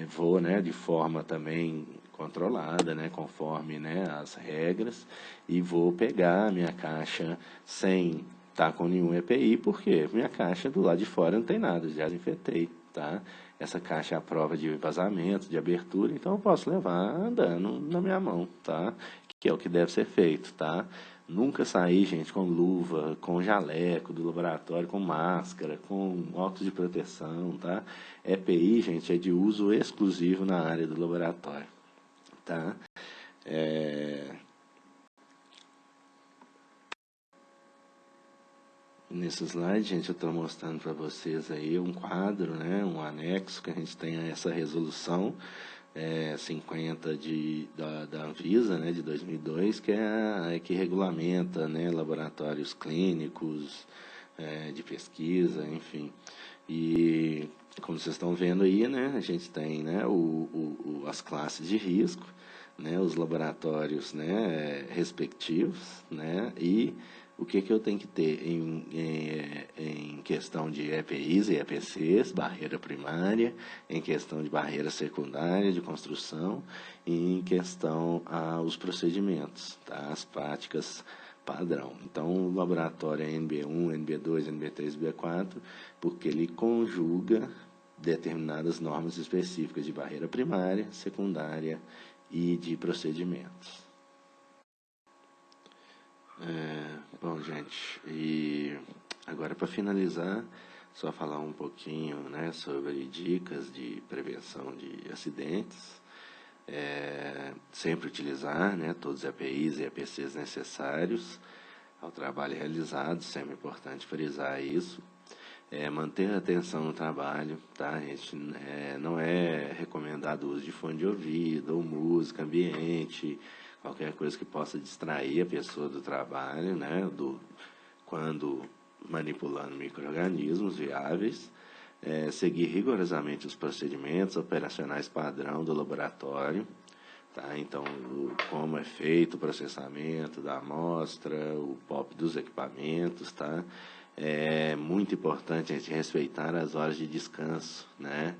vou, né, de forma também controlada, né, conforme, né, as regras, e vou pegar a minha caixa sem estar com nenhum EPI, porque minha caixa do lado de fora não tem nada, já desinfetei, tá? Essa caixa é a prova de vazamento, de abertura, então eu posso levar andando na minha mão, tá? Que é o que deve ser feito, tá? Nunca sair, gente, com luva, com jaleco do laboratório, com máscara, com óculos de proteção, tá? EPI, gente, é de uso exclusivo na área do laboratório, tá? Nesse slide, gente, eu estou mostrando para vocês aí um quadro, né, um anexo que a gente tem a essa resolução 50 da Anvisa, né, de 2002, que que regulamenta, né, laboratórios clínicos, de pesquisa, enfim. E como vocês estão vendo aí, né, a gente tem, né, as classes de risco, né, os laboratórios, né, respectivos, né, e o que eu tenho que ter em questão de EPIs e EPCs, barreira primária, em questão de barreira secundária de construção, e em questão aos procedimentos, tá? As práticas padrão. Então, o laboratório é NB1, NB2, NB3, NB4, porque ele conjuga determinadas normas específicas de barreira primária, secundária e de procedimentos. Bom, gente, e agora para finalizar, só falar um pouquinho, né, sobre dicas de prevenção de acidentes. Sempre utilizar, né, todos os EPIs e EPCs necessários ao trabalho realizado, sempre é importante frisar isso. Manter a atenção no trabalho, tá, gente? Não é recomendado o uso de fone de ouvido ou música, ambiente, qualquer coisa que possa distrair a pessoa do trabalho, né, quando manipulando micro-organismos viáveis. Seguir rigorosamente os procedimentos operacionais padrão do laboratório, tá? Então, como é feito o processamento da amostra, o POP dos equipamentos, tá? É muito importante a gente respeitar as horas de descanso, né?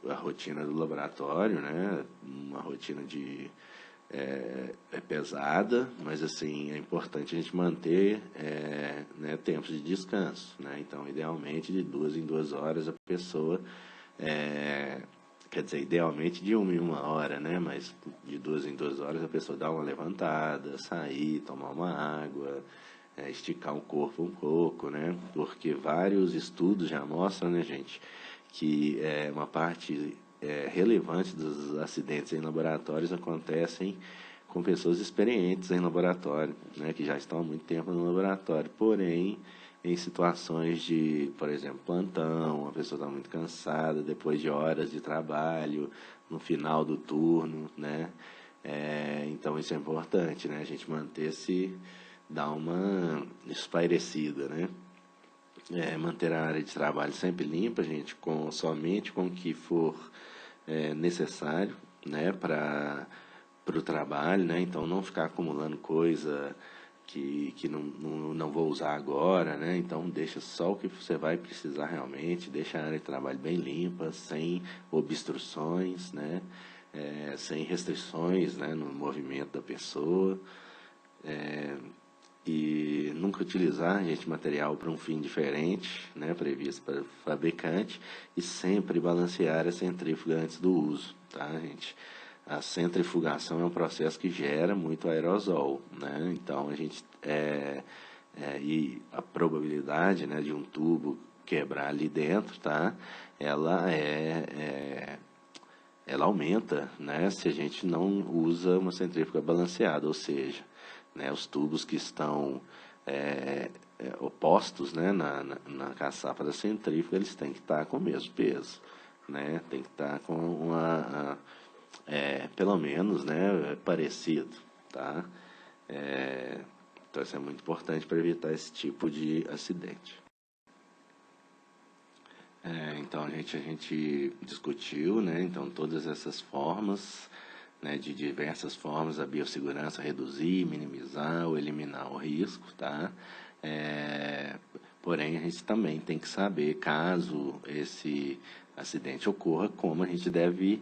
A rotina do laboratório, né? Uma rotina é pesada, mas assim é importante a gente manter né, tempos de descanso, né? Então, idealmente de 2 em 2 horas a pessoa, quer dizer, idealmente de 1 em 1 hora, né? Mas de 2 em 2 horas a pessoa dá uma levantada, sair, tomar uma água, esticar o corpo um pouco, né? Porque vários estudos já mostram, né, gente, que uma parte relevante dos acidentes em laboratórios acontecem com pessoas experientes em laboratório, né, que já estão há muito tempo no laboratório, porém, em situações de, por exemplo, plantão, a pessoa está muito cansada, depois de horas de trabalho, no final do turno, né, então isso é importante, né, a gente manter-se, dar uma espairecida, né, manter a área de trabalho sempre limpa, gente, somente com o que for necessário, né, para o trabalho, né, então não ficar acumulando coisa que não vou usar agora, né, então deixa só o que você vai precisar realmente, deixa a área de trabalho bem limpa, sem obstruções, né, sem restrições, né, no movimento da pessoa. e nunca utilizar, gente, material para um fim diferente, né, previsto para o fabricante, e sempre balancear a centrífuga antes do uso, tá, gente? A centrifugação é um processo que gera muito aerosol, né? Então a gente e a probabilidade, né, de um tubo quebrar ali dentro, tá? Ela aumenta, né, se a gente não usa uma centrífuga balanceada, ou seja, né, os tubos que estão opostos, né, na caçapa da centrífuga, eles têm que estar com o mesmo peso, né? Tem que estar com pelo menos, né, parecido, tá? Então isso é muito importante para evitar esse tipo de acidente. Então a gente discutiu, né, então todas essas formas, né, de diversas formas a biossegurança reduzir, minimizar ou eliminar o risco, tá? Porém a gente também tem que saber, caso esse acidente ocorra, como a gente deve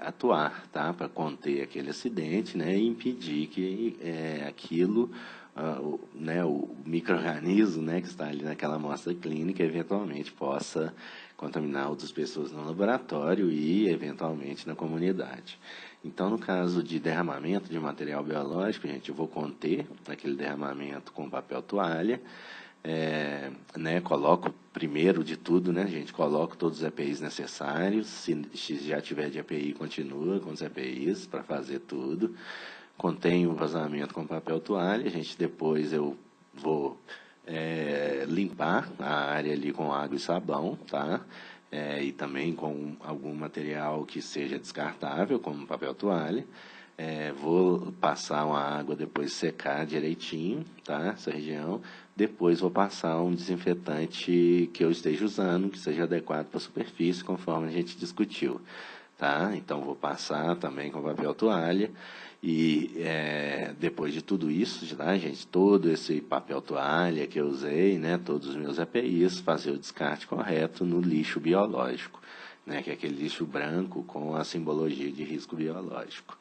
atuar, tá? Para conter aquele acidente, né, e impedir que aquilo, o micro-organismo, né, que está ali naquela amostra clínica, eventualmente possa contaminar outras pessoas no laboratório e, eventualmente, na comunidade. Então, no caso de derramamento de material biológico, gente, eu vou conter aquele derramamento com papel toalha, né, coloco primeiro de tudo, né, gente, coloco todos os EPIs necessários, se já tiver de EPI, continua com os EPIs para fazer tudo, contenho o vazamento com papel toalha, gente, depois eu vou limpar a área ali com água e sabão, tá? E também com algum material que seja descartável, como papel toalha. Vou passar uma água, depois secar direitinho, tá? Essa região. Depois vou passar um desinfetante que eu esteja usando, que seja adequado para a superfície, conforme a gente discutiu, tá? Então vou passar também com papel toalha. E depois de tudo isso, tá, gente, todo esse papel toalha que eu usei, né, todos os meus EPIs, fazer o descarte correto no lixo biológico, né, que é aquele lixo branco com a simbologia de risco biológico.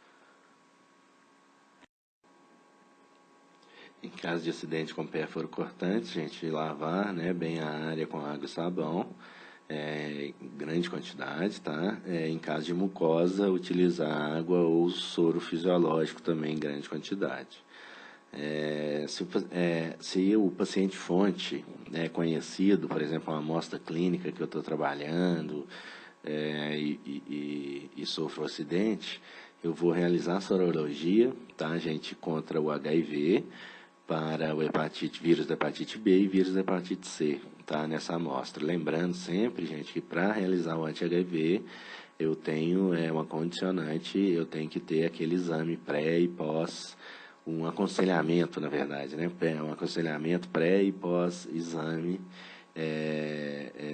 Em caso de acidente com pérfuro cortante, gente, lavar, né, bem a área com água e sabão, em grande quantidade, tá? Em caso de mucosa, utilizar água ou soro fisiológico também em grande quantidade. Se o paciente fonte é conhecido, por exemplo, uma amostra clínica que eu estou trabalhando e sofro um acidente, eu vou realizar sorologia, tá, gente, contra o HIV, para o vírus da hepatite B e vírus da hepatite C, tá, nessa amostra. Lembrando sempre, gente, que para realizar o anti-HIV, eu tenho uma condicionante, eu tenho que ter aquele exame pré e pós, um aconselhamento, na verdade, né, um aconselhamento pré e pós-exame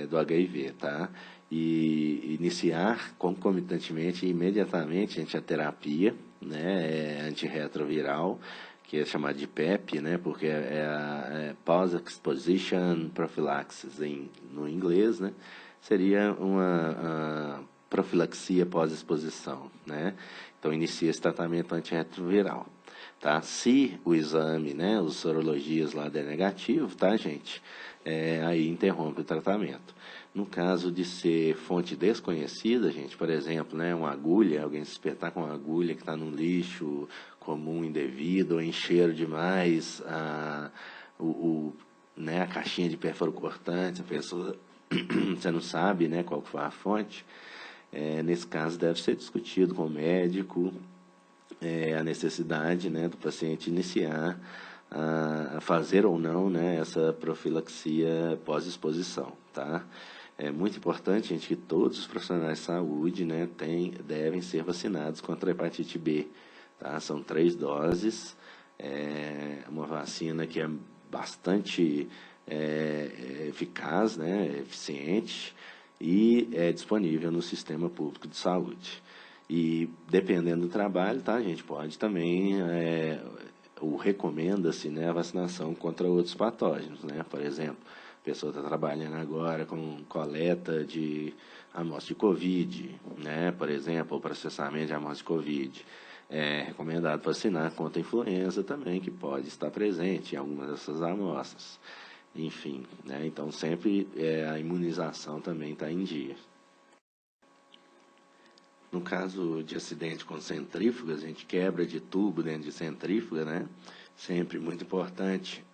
do HIV, tá? E iniciar concomitantemente, imediatamente, gente, a terapia, né, antirretroviral, que é chamada de PEP, né, porque é a Post-Exposition Prophylaxis no inglês, né, seria uma profilaxia pós-exposição, né, então inicia esse tratamento antirretroviral, tá, se o exame, né, os sorologias lá der negativo, tá, gente, aí interrompe o tratamento. No caso de ser fonte desconhecida, gente, por exemplo, né, uma agulha, alguém se espetar com uma agulha que está no lixo comum indevido, ou encher demais né, a caixinha de pérfuro cortante, a pessoa, você não sabe, né, qual foi a fonte, nesse caso deve ser discutido com o médico a necessidade, né, do paciente iniciar a fazer ou não, né, essa profilaxia pós-exposição, tá? É muito importante, gente, que todos os profissionais de saúde, né, devem ser vacinados contra a hepatite B, tá? São 3 doses, uma vacina que é bastante eficaz, né, eficiente e é disponível no sistema público de saúde. E dependendo do trabalho, tá, a gente pode também, recomenda-se, né, a vacinação contra outros patógenos, né, por exemplo, a pessoa está trabalhando agora com coleta de amostra de Covid, né, por exemplo, ou processamento de amostra de Covid. É recomendado vacinar contra a influenza também, que pode estar presente em algumas dessas amostras. Enfim, né? Então sempre a imunização também está em dia. No caso de acidente com centrífugas, a gente quebra de tubo dentro de centrífuga, né? Sempre muito importante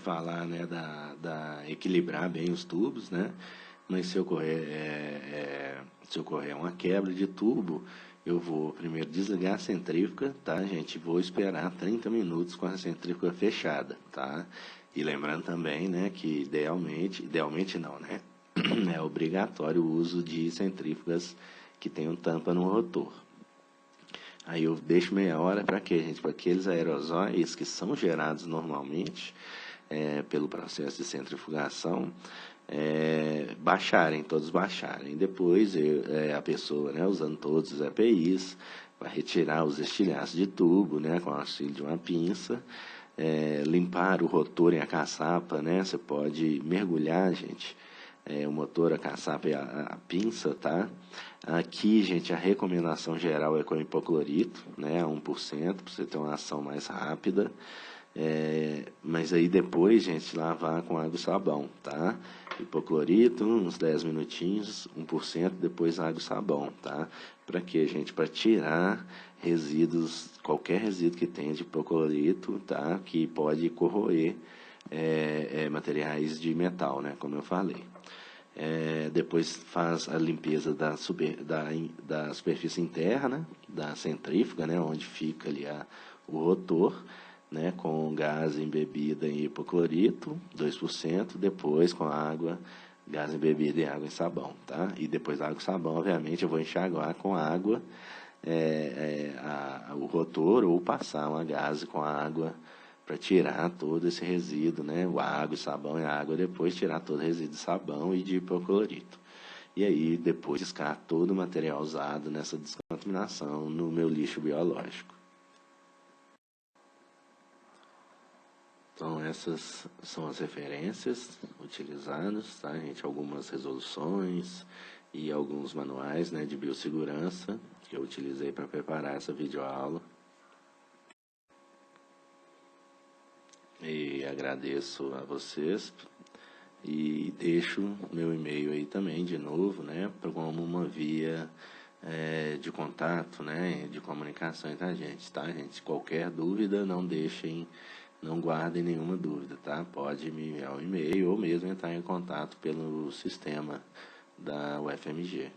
falar, né, da equilibrar bem os tubos, né? Mas se ocorrer uma quebra de tubo, eu vou primeiro desligar a centrífuga, tá, gente? Vou esperar 30 minutos com a centrífuga fechada, tá? E lembrando também, né, que idealmente não, né? É obrigatório o uso de centrífugas que tenham tampa no rotor. Aí eu deixo meia hora para quê, gente? Para aqueles aerosóis que são gerados normalmente pelo processo de centrifugação todos baixarem. Depois a pessoa, né, usando todos os EPIs, vai retirar os estilhaços de tubo, né, com o auxílio de uma pinça, limpar o rotor e a caçapa, né? Você pode mergulhar, gente, o motor, a caçapa e a pinça, tá? Aqui, gente, a recomendação geral é com hipoclorito, né, a 1%, para você ter uma ação mais rápida. Mas aí depois, gente, lavar com água e sabão, tá? Hipoclorito, uns 10 minutinhos, 1%, depois água e sabão, tá? Para quê, gente? Para tirar resíduos, qualquer resíduo que tenha de hipoclorito, tá? Que pode corroer materiais de metal, né? Como eu falei. Depois faz a limpeza da superfície interna da centrífuga, né? Onde fica ali o rotor, né, com gás embebida em hipoclorito, 2%, depois com água, gás embebida em água e sabão, tá? E depois da água e sabão, obviamente, eu vou enxaguar com água o rotor ou passar uma gaze com água para tirar todo esse resíduo, né? O água e sabão e a água, depois tirar todo o resíduo de sabão e de hipoclorito. E aí, depois, descartar todo o material usado nessa descontaminação no meu lixo biológico. Então, essas são as referências utilizadas, tá, gente? Algumas resoluções e alguns manuais, né, de biossegurança que eu utilizei para preparar essa videoaula. E agradeço a vocês e deixo meu e-mail aí também, de novo, né, como uma via de contato, né, de comunicação entre a gente, tá, gente? Qualquer dúvida, não guardem nenhuma dúvida, tá? Pode me enviar um e-mail ou mesmo entrar em contato pelo sistema da UFMG.